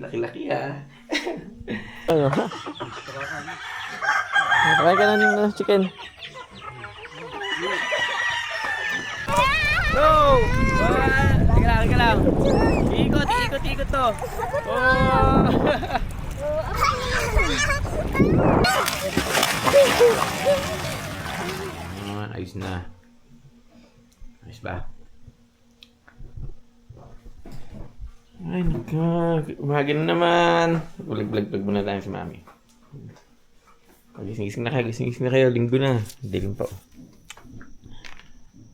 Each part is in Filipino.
Laki-laki ah. Ano? Try ka na ng chicken. Go! Teka lang. Ikot to. Oh! Ayos na. Ayos ba? Ay, umaga na naman. Vlog muna tayo si Mami. Gising na kayo. Linggo na. Dilim pa.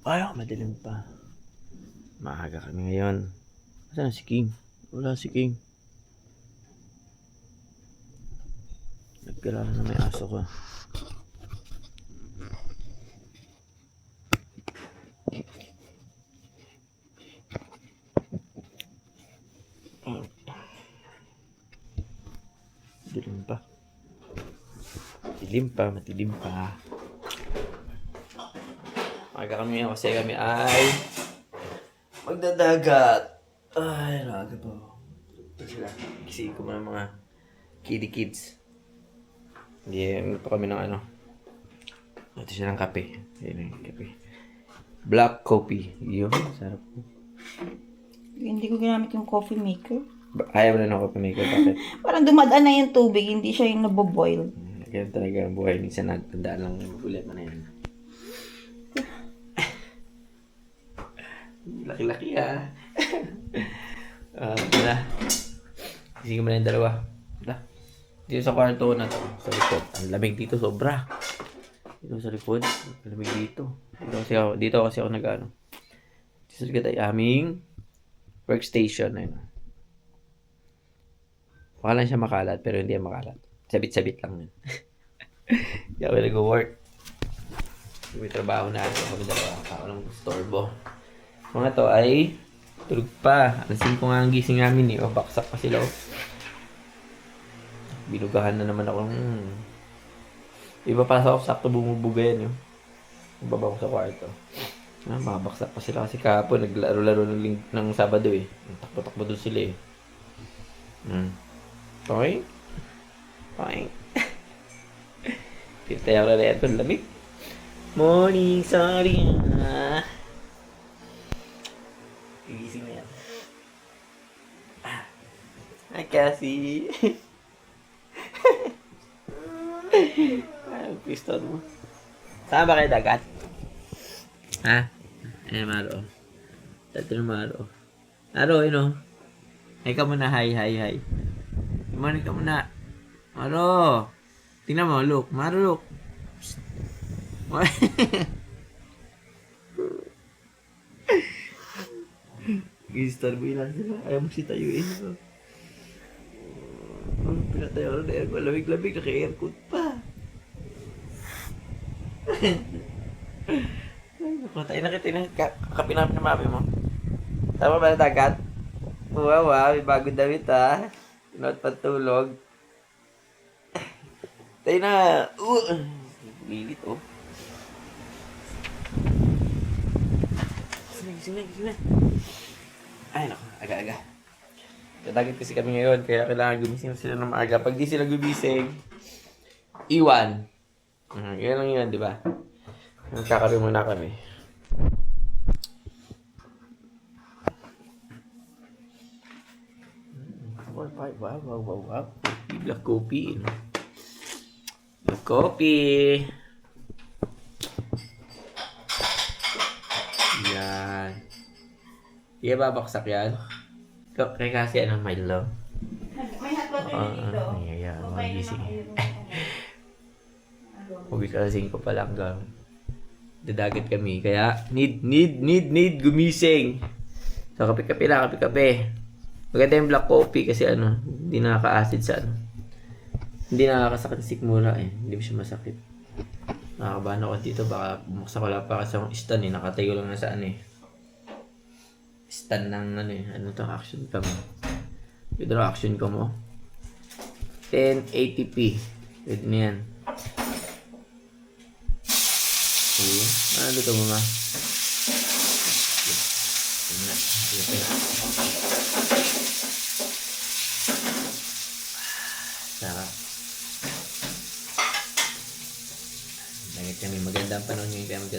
Ay, madilim pa. Maaga kami ngayon. Saan si King? Wala si King. Nagkalala na may aso ko. Matilim pa. Maaga kami ngayon kasi kami ay magdadagat. Ay, naga po. Ito sila. Gising ko muna mga kids. Hindi pa kami ng ano. Ito siya ng kape. Ayan yung kape. Black coffee. Yun, sarap po. Hindi ko ginamit yung coffee maker. Ayaw na ng coffee maker. Bakit? Parang dumadaan na yung tubig, hindi siya yung naboboil. Kaya talaga ang buhay. Minsan nagtandaan lang yung ulit mo na yan. Laki-laki ah. Wala. Gising ko muna yung dalawa. Wala. Dito sa kwarto na to. Sa likod. Ang lamig dito sobra. Dito sa likod. Ang lamig dito. Dito kasi ako nag-ano. Dito sa likod ay aming workstation. Ayun. Baka lang siya makalat pero hindi yan makalat. Sabit-sabit lang yun. Kaya ako nag-work. May trabaho na ako. Kami dalawa. Ako lang storbo. Mga to ay tulog pa. Ansin ko nga ang gising namin eh. O, baksak pa sila. Binugahan na naman ako. Iba pa ako. Sakto bumubuga yan yun. Ibaba ko sa kwarto. Mabaksak pa sila kasi kahapon. Naglaro-laro ng Sabado eh. Takbo-takbo doon sila eh. Okay? Okay. Tayo na rin ito. Lamig. Morning, sorry. Gigising na yan. Hi, Cassie. Ang piston mo. Saan ba kayo dagat? Ha? Ayan, Maro. Dati na Maro. Maro, yun o. Hi ka muna. Hi. Good morning ka muna. Maro. Tingnan mo, look. Maro, look. Gistarboy lang sila. Ayaw mo si tayuin. Pinatayo na aircon. Lamig-lamig. Naka-aircon pa. Tayo na kakapinapin na mami mo. Tama ba na dagat? Wow, may bagong damit ha. Pinot patulog. Tayo na. Lilit oh. Gising na. Ay naku, aga-aga. Dadagit kasi kami ngayon, kaya kailangan gumising sila ng maaga. Pag di sila gumising, iwan. Yan lang yun, di ba? Magkakaroon muna kami. Wow. Black coffee. Black coffee. Yan. Iya babaksak yan? Kaya kasi ano, my love. May hot water dito. Ayan, magising. Huwag kasing ko pala hanggang dadagat kami. Kaya, need gumising. So, kape-kape. Maganda yung black coffee kasi ano, hindi nakaka-acid sa ano. Hindi nakakasakit sa sikmura eh. Hindi mo siya masakit. Nakakabahan ako dito. Baka bumaksak wala pa kasi akong stand eh. Nakatayo lang na sa ano eh. Stand ng ano eh. Ano to? Action cam. Ito na action cam mo. 1080p. Pwede na yan. Okay. Ano to mga?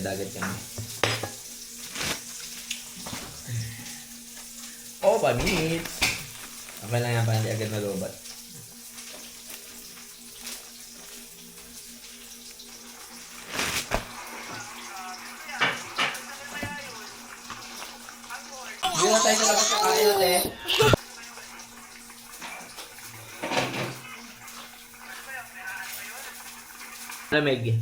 Dagat kami. Oh, panit! Okay lang yan, hindi agad malubat. Hindi na tayo sa labas ng kain natin. Lamig.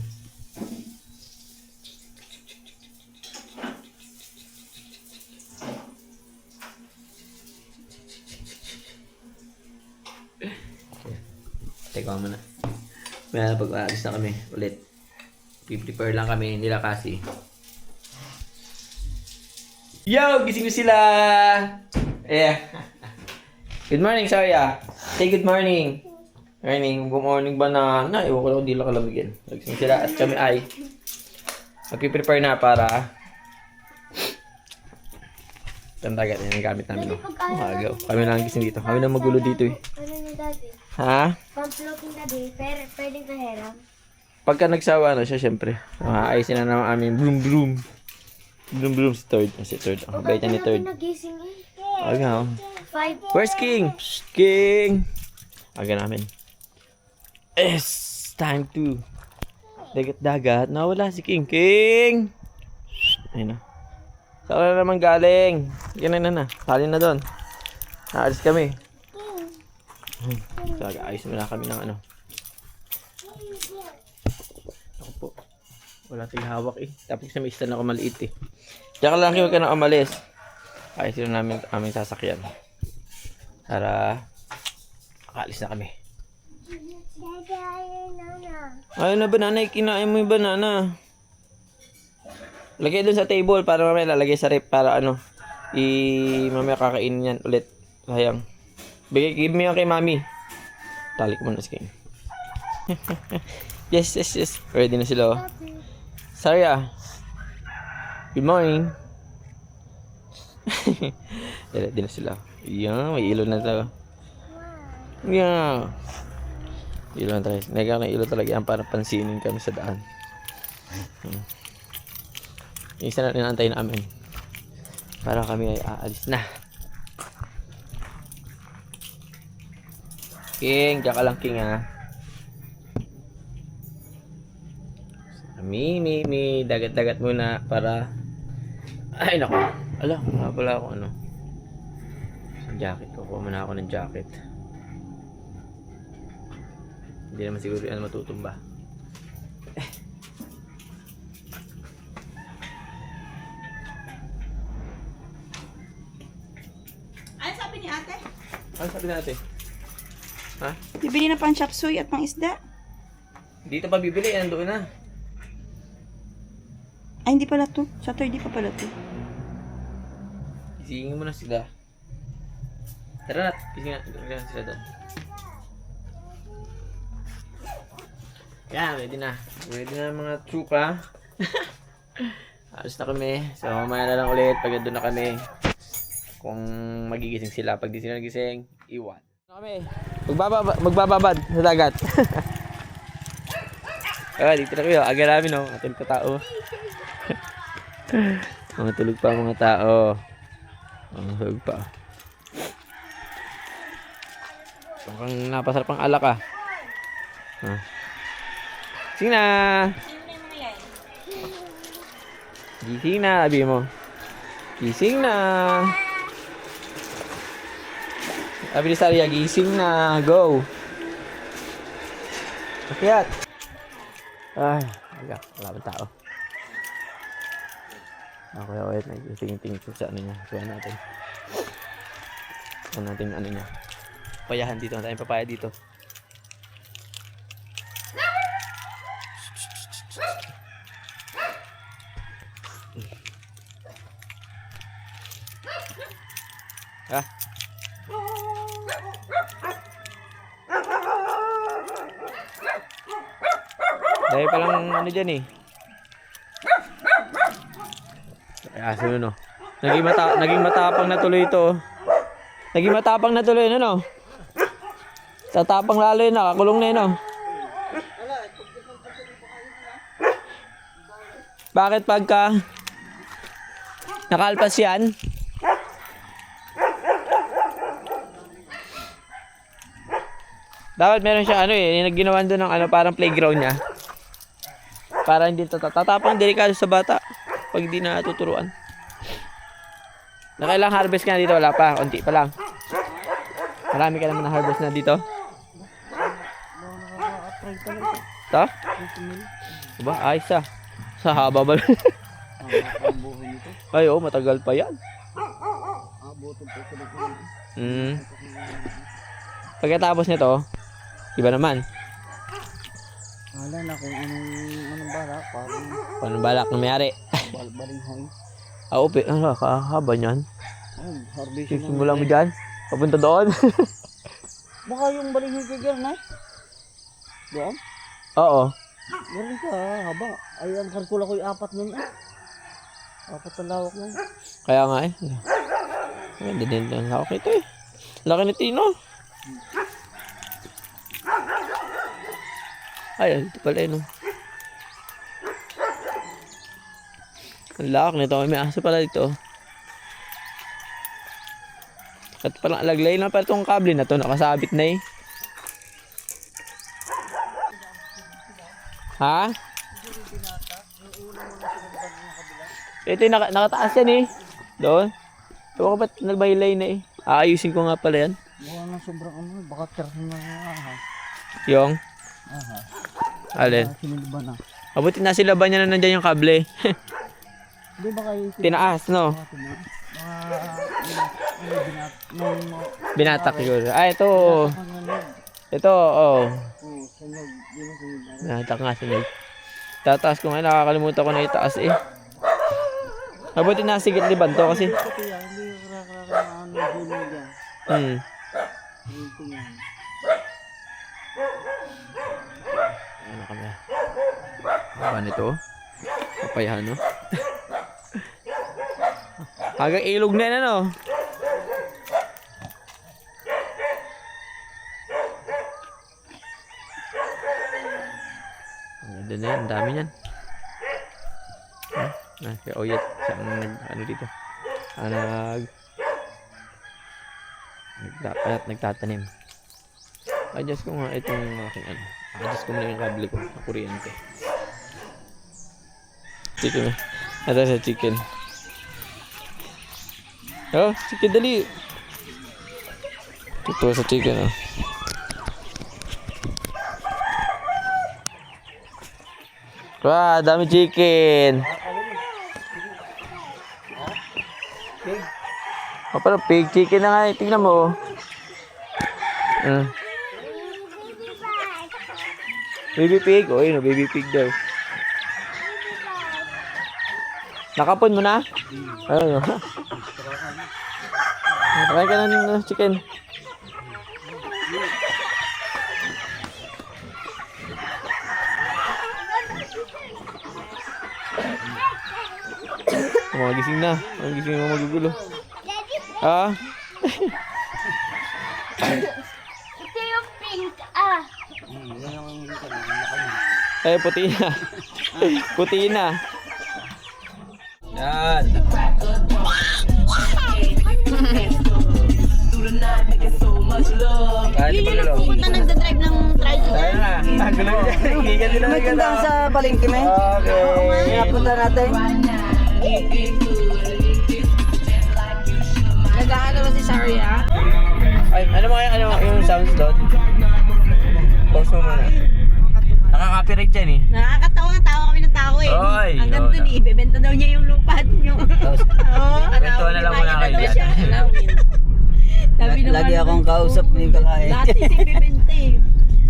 Teka muna. May pag-aalis na kami ulit. Prepare lang kami nila kasi. Yo! Gising ko sila! Yeah. Good morning, Sarya. Say good morning. Good morning banana. Ewan ko lang kung di lang kalamigin. Nagising sila at kami ay magpiprepare na para ang dagat. Yan ang gamit namin. No? Agaw. Kami lang gising dito. Kami lang magulo dito eh. Ano ni Daddy? Ha? Pang-floating Daddy, pero pwedeng kaherang. Pagka nagsawa na siya, syempre. Ayusin na naman amin. Broom, broom. Broom, broom. Si Third. Si Third. Ang bait niya ni Third. Nagising eh. Agaw. 5. Where's King? King! Aga namin. It's time to dagat-dagat. Nawala si King. King! Ayun na. Saan na naman galing? Yan na. Tali na doon. Naalis kami. So, ayos na kami ng ano. Ako po. Wala tayong hawak eh. Tapos sa may stand ako maliit eh. Diyan ka lang kayo ka na umalis. Ayos na namin aming sasakyan. Para makaalis na kami. Ayun na banana. Kinain mo yung banana. Lagay dun sa table para mamaya lalagay sa rep para ano. Mamaya kakainin yan ulit. Sayang. Give me yan kay mami. Tali ko muna si King. Yes. Ready na sila oh. Sarya. Good morning. Ready na sila. Yan, may ilo na to. Yan. Ilo na tayo. Nagkakaroon ng ilo talaga yan para pansinin kami sa daan. Yung isa na rin namin. Para kami ay aalis na. King, diyan ka lang King ha. Mi, dagat-dagat muna para ay nako. Ala, wala pala ako ano. Sa jacket ko, kuha muna ako ng jacket. Hindi naman siguro yan matutumba. Ano sabi ni ate? Ano sabi natin? Ha? Bibili na pang chop suey at pang isda. Dito pa bibili, nandoon na. Ay, hindi pala to. Saturday pa pala to. Isingin mo na sila. Tara na, isingin na sila doon. Yan, ready na. Ready na mga tsuka. Alis na kami. So, mamaya na lang ulit pag doon na kami. Kung magigising sila. Pag di sila nagising, iwan. Kami. Magbababad sa dagat. Dito na kayo. Aga namin, no? Matulog pa tao. Mga tulog pa mga tao. Mga tulog pa. Mukhang napasarap ang alak ah. Gising na! Gising na, sabi mo. Gising na! Sabi ni Sarya, gising na. Go! Akyat! Ay, wala ba tao? Ako yung wait, nag-tingin-tingin ko sa ano niya. Kaya natin. Kaya natin ano niya. Payahan dito. Ang tayong papaya dito. Ha? Dahil palang ano dyan eh. Aso no. Naging matapang na tuloy ito. Naging matapang na tuloy no. Tatapang lalo yun, nakakulong na yun no. Bakit pagka nakalpas yan? Dapat meron siya ano eh, ginawan doon ng ano, parang playground niya. Para hindi tatapang delikado sa bata pag hindi na tuturuan. Nakailang harvest ka na dito? Wala pa, konti pa lang. Marami ka naman na harvest na dito. Ito? Diba? Ayos ah. Sa haba ba? Ay, oo, matagal pa yan. Pagkatapos nito, iba naman. Wala na kung anong balak. Parang Anong balak na mayari? balinghoy. Ano, kahaba niyan. Harvest na. Simulan mo dyan. Papunta doon. Baka yung balinghoy ka dyan, na? Doon? Oo. Meron ka, haba. Ay, ang kalkula ko yung 4 nun. 4 na lawak nun. Kaya nga eh. Ganda din ang lawak ito eh. Laki ni Tino. Ay, ito pala yun. Ang lawak nito. May aso pala dito. At palang alaglay na pala itong kable na to. Nakasabit na eh. Ha? Ito yung nakataas yan eh. Doon. Ewan ko ba't nagbaylay na eh. Aayusin ko nga pala yan. Mukha na sobrang ano, baka tersin na ahas. Yung? Ahas. Alin? Sinilba na. Abuti na sila ba niya na nandyan yung kable? Hindi ba kayo Tinaas no? Binatak siguro. Ah, ito. Ito, oh. Sunog. Yun ang sunog. Binatak nga sunog. Tataas ko nga, nakakalimutan ko na itaas eh. Abuti na sigit liban to kasi. Ito yan, hindi yung krakrakra na ano, sunog yan. Ito yan. Ano kami? Apa nito? Papayahan no? Hanggang ilog na yan ano? Ganda na yan, ang dami yan. Kaya Oyet, siya ang ano dito. Nagtatanim. Adjust ko nga itong aking ano. Adjust ko muna yung kable ko sa kuryente. Chicken na. Ito sa chicken. Oh, chicken dali. Ito sa chicken oh. Wah, dami chicken. Oh, parang pig chicken na nga. Tingnan mo. Baby pig. Oh, yun. Baby pig daw. Nakapon mo na? Ayun. Pakain ka na ng chicken. Mga gising na. Mga gising na magugulo. Ah? Ito yung pink, ah. Eh, puti na. Puti na. Yan. Yun yung nagpupunta nagdadrive ng tricycle. Ayun na. Gulo niya. Hindi ka nila nagkata. Sa palengke may. Okay. Napunta natin. Nag-aano ba si Saria? Ay, ano yung sounds doon? Pause mo muna. Nakaka-copyright yan eh. Nakakatawa, tawa kami ng tao eh. Oy, Hanggang oo dun na. eh, ibebenta daw niya yung lupa niyo. Oo. Kwentuhan na lang muna kayo dyan. Sabi naman, Lagi akong kausap ni kakain. dati si bibenta eh.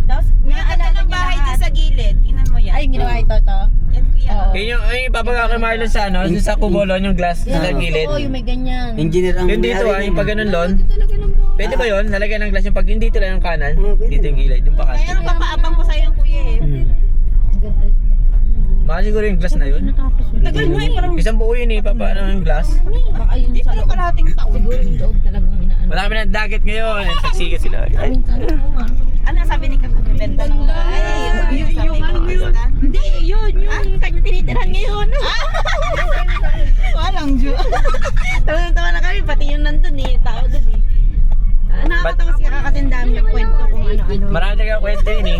Tapos, may alala ng bahay dyan sa gilid. Tingnan mo yan. Ay, yung ginawa ito. Yan kuya. Yun yung ipapagawa kay Marlon sa ano, dun sa kubolon, yung glass sa gilid. Oo, yung may ganyan. Engineer ang Yung dito yung pag ganun lon. Talaga ng buhay. Pwede ba yun? Nalagyan ng glass yung pag hindi lang yung kanan. Dito yung gilid, yung Kaya pakanto. papaabang ko sa'yo kuya eh. Baka siguro yung glass na yun. Tagal mo eh, parang Isang buo yun eh, papaano yung glass. baka yun sa loob. Kalating taon. Siguro yung loob talagang inaano. Wala kami ng dagat ngayon. Nagsiga sila. Ay, Ano sabi ni Kaka? Benta ng yung hindi, yun. Yung kanya tinitirahan ngayon. Walang Diyo. Tawa na kami, pati yung nandun eh. Tao dun eh. Nakakatawa si Kaka kasi ang dami yung kwento kung ano-ano. marami talaga kwento yun eh.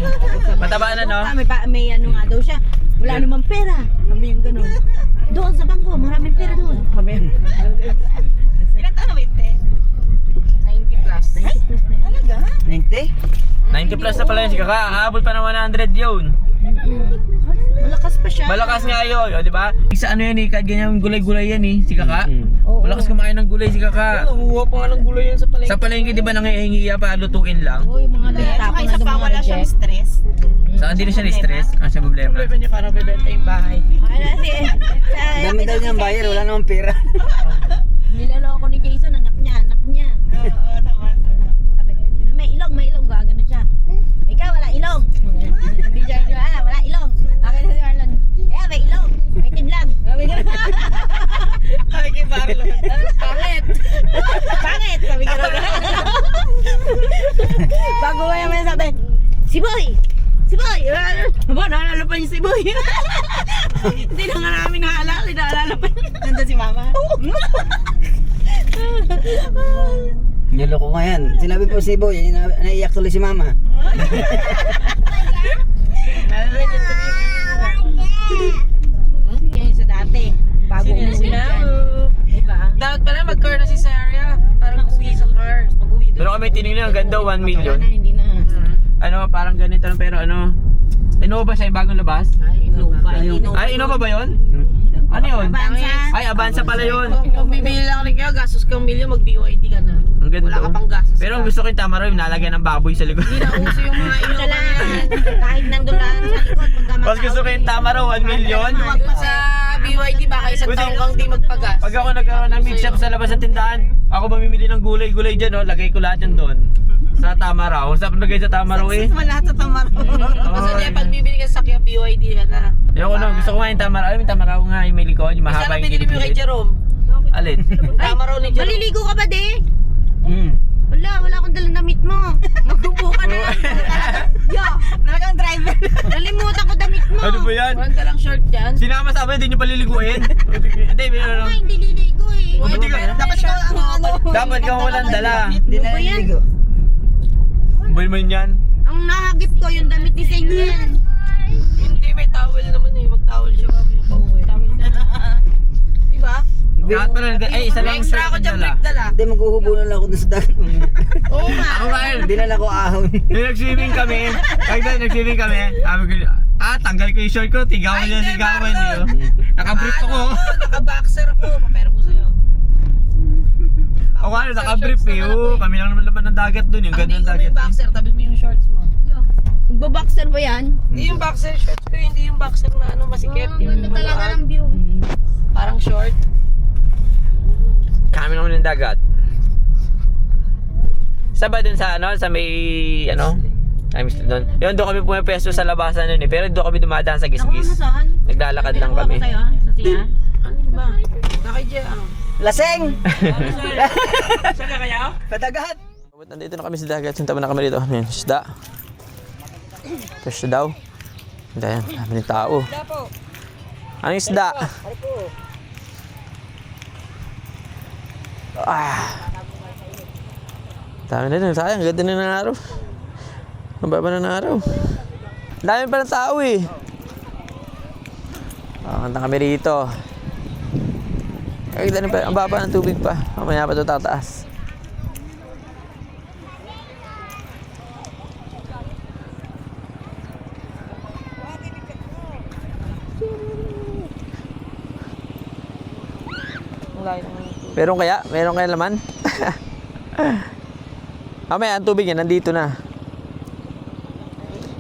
Mataba na no? May ano nga daw siya. Wala namang pera. Kami yung ganun. Doon sa bangko, maraming pera doon. Kami. Ilan taon na 20? 90 plus. 90 plus na. Talaga? 90 plus na pala yun si Kaka. Aabot pa ng 100 yun. Malakas pa siya. Malakas nga yun, o, di ba? Sa ano yan eh, kahit ganyan gulay-gulay yan eh, si Kaka. Oo. Malakas kumain ng gulay si Kaka. Nanguha pa nga ng gulay yan sa palengke. Sa palengke, di ba nangihingi pa, lutuin lang. Oo, yung mga tinatapon na mga wala siyang stress. Saka hindi na siya na-stress. Ang siya problema. Problema niya parang bebenta yung bahay. Dami daw niyang bayar, wala namang pera. Nilaloko ni Jason, anak niya. Oo, tama. May ilong, gagana siya. Ikaw, wala ilong. Hindi siya, wala ilong. Akin na si Marlon, may ilong. May timlang. Sabi ka Sabi kay Marlon, pangit. Sabi ka bago ko naman sabi, si Boy! Aba, naalala pa niya si Boy. Hindi na nga namin naalala pa niya. Nandun si Mama. Niloko ko yan. Sinabi po si Boy, naiyak tuloy si Mama. Yan sa dati. Bago umuwi dyan. Diba? Dapat pala mag-car na si Sarah. Parang uwi sa car. Pag-uwi doon. Pero kami tinignan, ang ganda, 1 million. Hindi na. Ano, parang ganito lang, pero ano, Innova siya yung bagong labas? Ay, Innova. Ay, Innova ba yun? Ano yun? Avanza. Ay, Avanza pala yun. Kung bibili lang rin kayo, gastos kang milyon, mag-BYD ka na. Ang ganda. Wala ka pang gastos. Pero ang gusto ko yung Tamaro, yung nalagyan ng baboy sa likod. Hindi na uso yung mga Dala, Innova. kahit nandulaan sa likod. Mas gusto ko yung Tamaro, 1 million. Huwag pa sa BYD, baka isang Buti- taong kang di magpagas. Pag ako nagkaroon ng meat shop sa labas ng tindahan, ako mamimili ng gulay-gulay dyan, oh. Lagay ko lahat yan doon. Sa Tamaraw. Sa lagay sa Tamaraw eh. Lahat sa Tamaro. Kasi di, pag bibili ka sa sakyan, BYD ka na. Ayoko no, gusto ko nga yung Tamaraw. Alam mo yung Tamaraw nga, yung may likod, yung mahaba Sana yung binili mo kay gilid. Jerome. Alin? Tama raw ni Jerome. Maliligo ka ba, de? Hmm. Wala akong dalang damit mo. Magdubo ka na lang. Yo, talagang driver. Nalimutan ko damit mo. Ano ba yan? Walang dalang short dyan. Sinama sa amin, hindi nyo paliliguin. Hindi, Ako nga, hindi liligo eh. Hindi ka- Dapat ikaw ang ano. Dapat ka walang dala. Hindi na naliligo. Boy mo yan. Ang nahagip ko, yung damit ni Senyen. Hindi, may towel naman eh. Mag-towel siya bago niya pauwi. Diba? Lahat pa na, ay, isa lang Extra ako shirt dyan, ang dala. break dala. Hindi, maghuhubulan lang ako dun sa dagat. Oo nga. Ako nga yun. Hindi na ako ahon. Nung nag-swimming kami, nag-swimming kami, sabi ko, tanggal ko yung short ko, tigawan niya, Ay, tigawan hindi, niyo. Nakabrief ako. Naka-boxer ako. Paperam ko sa'yo. Ako nga, nakabrief eh. Oo, kami lang naman laman ng dagat dun, yung ganda ng Hindi ko dagat. yung boxer, tabi mo yung shorts mo. Magbaboxer ba yan? Hindi yung boxer shorts ko, hindi yung boxer na ano, masikip. Yung Talaga maluwag. ng view. Parang short. Kami naman ng dagat. Sa ba dun sa ano, sa may, ano? I miss doon. Yun, doon kami pumapesto sa labasan nun eh. Pero doon kami dumadaan sa Ako gisgis. saan? Naglalakad lang Pinakuha kami. ko sa'yo, sa siya. Ano ba? Nakidya, ano? Laseng! Saan ka kaya? Patagat! Nandito na kami sa dagat. Sinta na kami dito. Ano yun? Isda. Isda daw. Hindi yan. Dami ng tao. Ano yung isda? Dami na din. Sayang. Ganda na ng araw. Ang baba na ng araw. Dami pa ng tao eh. Kanta kami rito. Ay, ang baba ng tubig pa. Mamaya pa ito tataas. Meron kaya? Meron kaya laman? Mamaya, ang tubig yan, nandito na.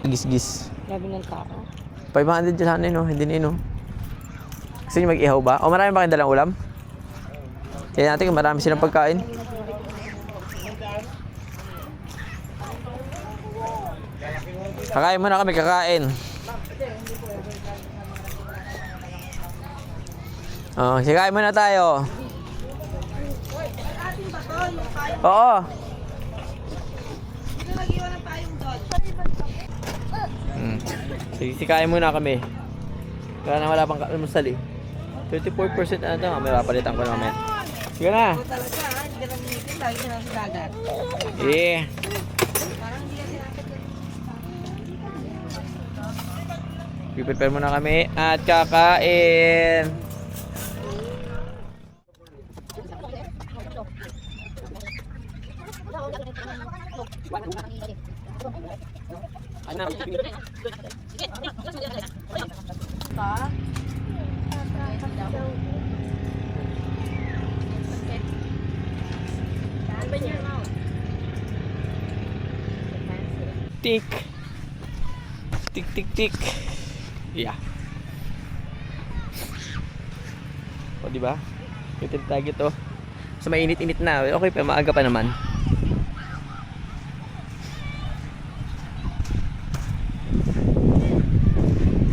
Gis-gis. Grabe ng tao. 500 dyan sana no? Hindi na no? Gusto nyo mag-ihaw ba? O marami ba kayong dalang ulam? Kaya natin kung marami silang pagkain. Kakain muna kami, kakain. Oh, sikain muna tayo. Oo. Sikain muna kami. Kaya na wala pang almusal eh. 24% na ito. May papalitan ko naman. Sige na. Talaga, hindi ka namitin. Lagi ka lang sa dagat. Eh. Prepare muna kami at kakain. Tik. Tik tik tik. Yeah. O di ba? Kitip tayo to. So mainit-init na. Okay pa, maaga pa naman.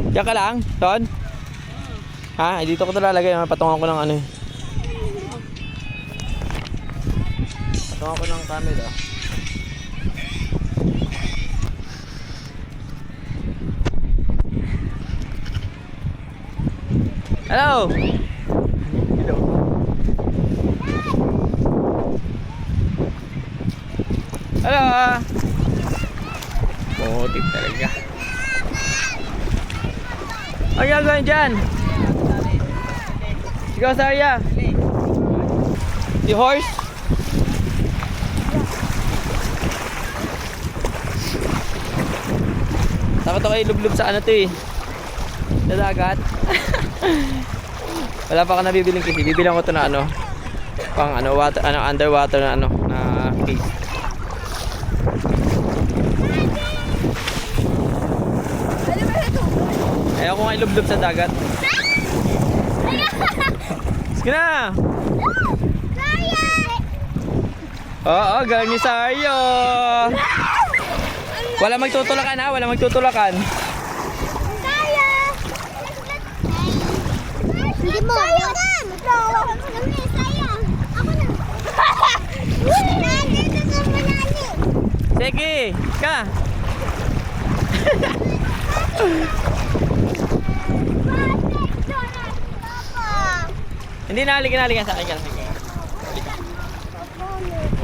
Diyan ka lang, Ton? Ha? Dito ko ito lalagay. Patungan ko ng ano eh. Patungan ko ng camera. Hello! Hello. Hello! Motif talaga. Ano yung gagawin dyan? Sigaw sa area. Si horse? Takot ako ilublob sa ano to eh. Sa dagat. Wala pa ako nabibiling kasi. Bibilang ko to na ano. Pang ano, water, ano, underwater na ano, na case. Ayaw ko nga ilublob sa dagat. Sige na! Oo, galing ni Saryo! Wala magtutulakan ha, wala magtutulakan. Hindi mo. Sayang! Sayang! Ako na. Nandito sa malalim. Sige, ka! Hindi na, halika sa akin. Halika.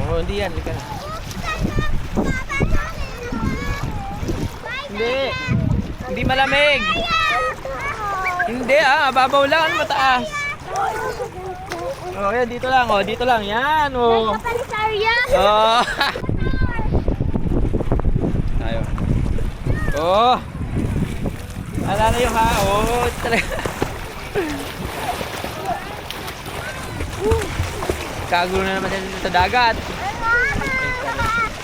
Oo, hindi yan, halika na. Hindi malamig. Hindi babaw lang, ano mataas. Oh, yan, dito lang, yan, oh. Oh. Tayo. Oh. Alala yung ha, oh, talaga. Kagulo na naman dito sa dagat.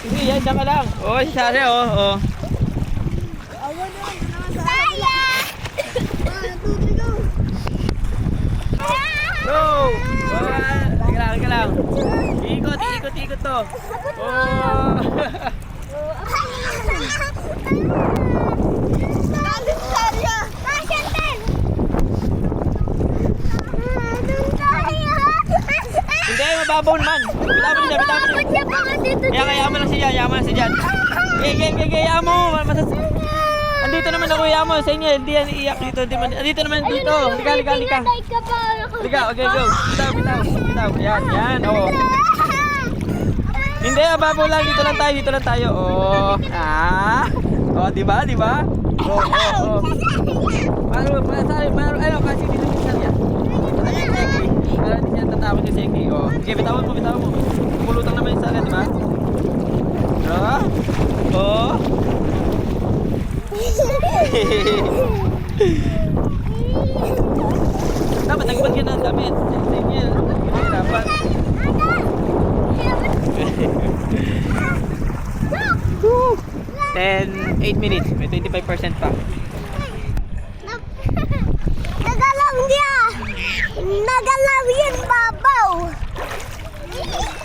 Hindi, yan, dyan ka lang. Oh, si Sari, oh. Go! Halika lang. Ikot to. Oh! Hindi, mababaw naman. Bitawan niya. Kaya mo lang siya dyan. Kaya mo. Andito naman ako, kaya mo. Sa inyo, hindi yan iiyak dito. Andito naman dito. Halika. Halika, okay, go. Bitaw. Yan, oh. Hindi, mababaw lang. Dito lang tayo. Oh. Oh, di ba? Oh. Ano, kasi dito si Sarya. Para hindi siya tatawag si Seki. Oh. Sige, bitawan mo. Pulutang naman yung Sarya, di ba? Oh. Dapat nagbag ka ng damit. Sige, dapat. 8 minutes. May 25% pa. Nagalaw yan, babaw.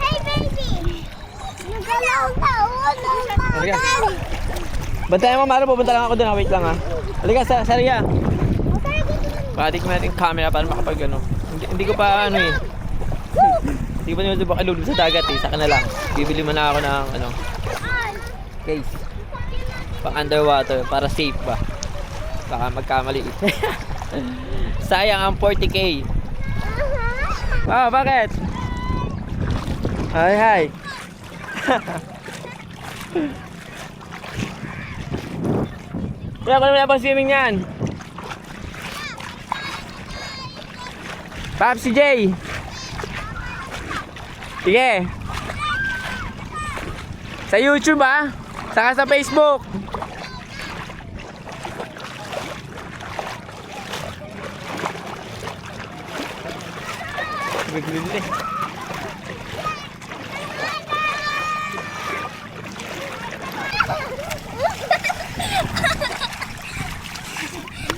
Hey, baby. Nagalaw ka. Bantayan mo, Maro. Pupunta lang ako doon. Wait lang ha. Halika, Sarya. Patik mo natin yung camera para makapag ano. Hindi, hindi ko pa ano eh. Hindi ko pa naman subok alulub sa dagat eh. Saka na lang. Bibili muna ako ng ano, case. Pang underwater para safe ba. Baka magkamali. Sayang ang 40k. Ah, bakit? Hi. Kaya ko naman pang swimming yan. Papsi J. Sige. Sa YouTube ah. Saka sa Facebook. Bigli.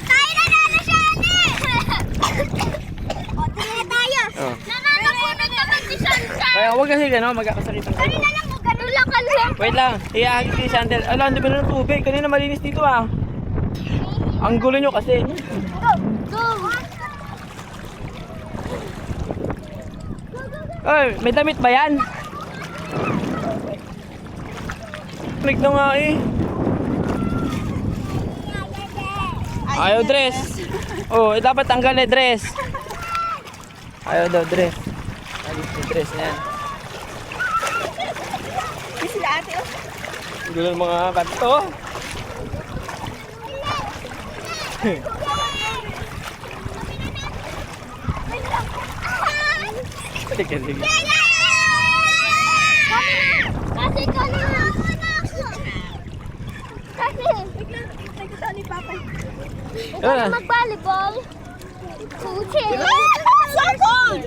Tayo na siya, ate! O, tingnan tayo. Oh. Nananagunan naman si Sunshine. Kaya huwag kasi gano'n, magkakasakitan kayo. Kanina lang mo, ganun lang ka lang. Wait lang, iahagin ko yung sandal. Ala, hindi ba na ng tubig? Kanina malinis dito ah. Ang gulo nyo kasi. Go! Go! Ay, may damit ba yan? Click na nga eh. Ayaw dress. Oh, dapat tanggal na dress. Ayaw daw dress. Alis yung dress na yan. Sila ate, oh. Ang gulo ng mga kanto. Sige. Kasi ko na. Kasi. Ikaw na mag-volleyball. Suchi. Soccer!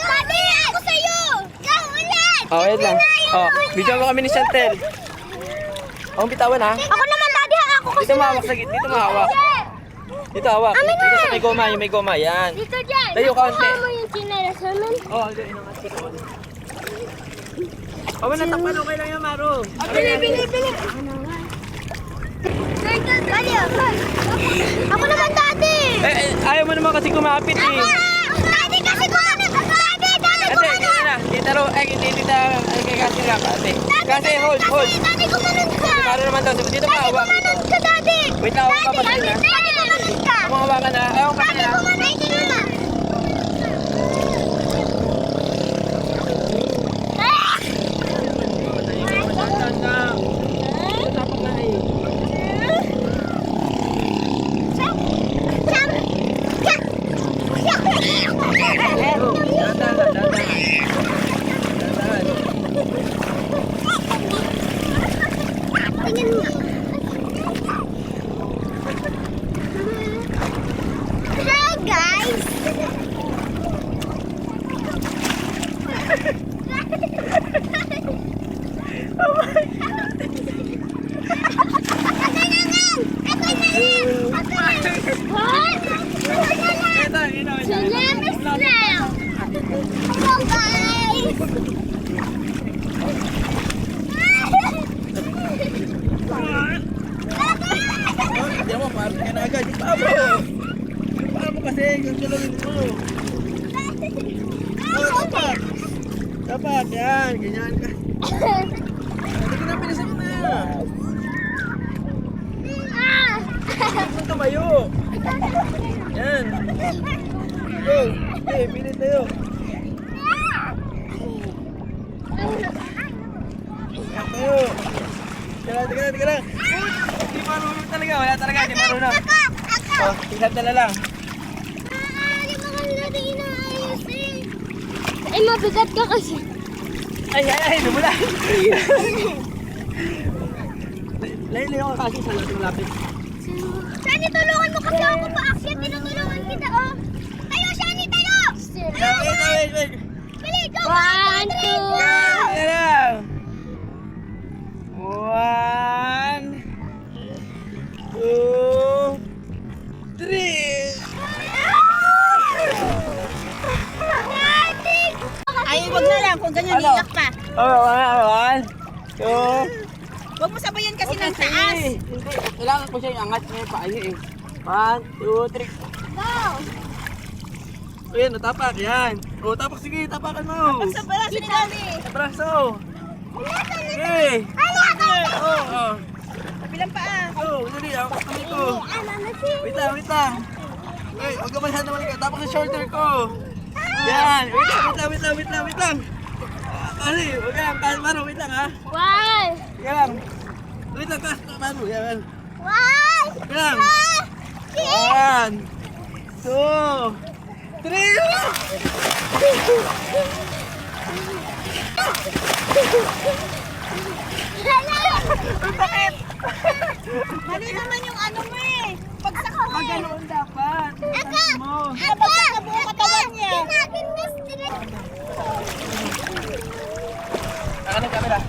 Sabi ako sa'yo! Go ulit! Oh, wait lang. Oh, video mo kami ni Chantel. Oh, bitawan ha. Ako naman, daddy, ha? Ako kasi. Dito mahawak sa gitna. Dito mahawak. Dito hawak. Dito sa may goma. Yung may goma. Yan. Dito dyan. Tayo kaunti. Nakuha mo yung chinelas namin. Oh, ito inangat ko. Oh, wala takpan. Okay lang yan, Maro. Bili. Daddy, ako naman, daddy. Ayaw mo naman kasi kumapit eh. Daddy, kasi ko ano. Daddy, Ate, ko dito na. Dito ro. Dito. Kay kasi nga, ate. Kasi, hold. Daddy, kumanon ka. Maro naman daw. Dito mahawak. Kumanon ka, daddy. Wait lang, ako papasin na. Daddy, kumanon ka. Ako hawakan na. Ayaw ka Daddy, na. kumanon ka na. Tingnan mo. Hello, guys. Hello, guys. Hindi mo, parang ka na agad. Pamo! Pamo kasi, gagawin mo. Oh, dapat, yan, ganyan ka. Hindi ko na pinisan mo na. Hindi mo tumayo. Yan. Go, okay, pilit tayo. Yan tayo. Teka lang. Hindi marunong talaga, wala talaga, hindi marunong. Oh, tingnan na lang. Ay, mabigat ka kasi. Ay, lumula. Layo ako kasi sa malapit. Shani, tulungan mo kasi ako paakyat. Tinutulungan kita, oh. Tayo, Shani, tayo! Wait. Bili, go! 1, 2. Yan lang. 1, 2, 3. Ay, wag na lang kung ganyan Ano? iyak ka. One, two. Huwag mo sabayan kasi ng taas. Hindi, kailangan ko siya iangat niya yung paa niya eh. 1, 2, 3. Go! Ayan, natapak, yan. O, tapak, sige, tapakan mo. Sa braso ni Daddy. Sa braso. Sige. Oo. Bilang paa. Oo, dali, ako kamay ko. Ano na si? Wait lang. Ay, huwag ka masyado malikot. Tapak sa shoulder ko. Yan, wait lang. Kasi, huwag ka lang, mano, wait lang ha. One! Yan. Wait lang, mano, yan. One! Yan. 1, 2, 3. Mali naman yung ano mo eh. Pagsak mo eh. Ganoon dapat. Aka! Mo. Pagsak na buong katawan niya. Pinakin mo straight! Akan ang camera.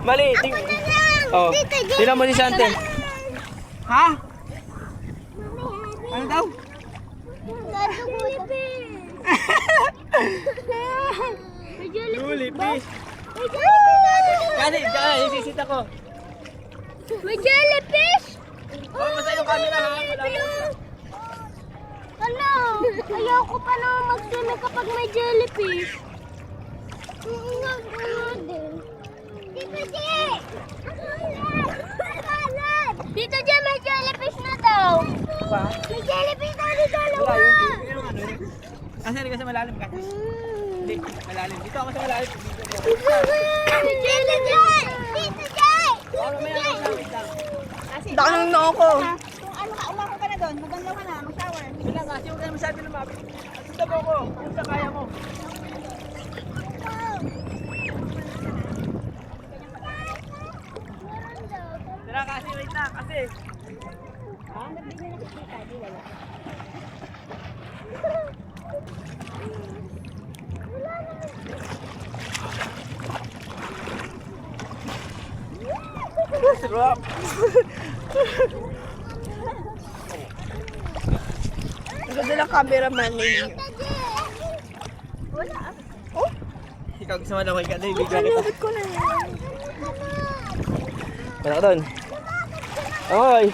Mali. Lang! Oh. Dito, dito! Tingnan mo si Sante. Ha? Ano daw? May jellyfish! Julipis. May jellyfish! Kasi, isisit ako. May jellyfish! Oh, basta yung camera ha. Ano? Ayoko pa naman mag-swimming kapag may jellyfish. Tito J! Tito J, may jellyfish na daw. Pa? May jellyfish na dito, Wala dalawa. yun. Yung ano yun. Kasi malalim ka. Hindi, malalim. Dito ako sa malalim. May jellyfish! Tito J! Oh, mamaya, wait lang. Daka ng noo ko. Kung ano ka, umako ka na doon. Maganda ka na, mag-shower. Wait lang kasi huwag ka na masyado lumapit. Sundan mo ko. Kung sa kaya mo. Tara kasi, wait lang. Kasi. Sarap. Ang ganda ng cameraman ninyo. Ikaw gusto mo lang kay Kada, ibigyan kita. Bakit ko na yan? Wala ka doon. Oy!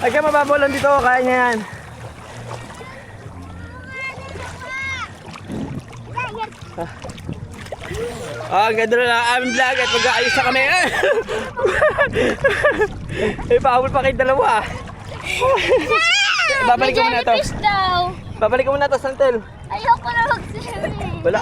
Ay ka mababalon dito, kaya niya yan. Ang ganda na lang aming vlog at mag-aayos na kami. Ay, pahabol pa kayo dalawa. Babalik ko muna to. Jellyfish daw. Babalik ko muna to, Santel. Ayoko na mag-swimming. Wala.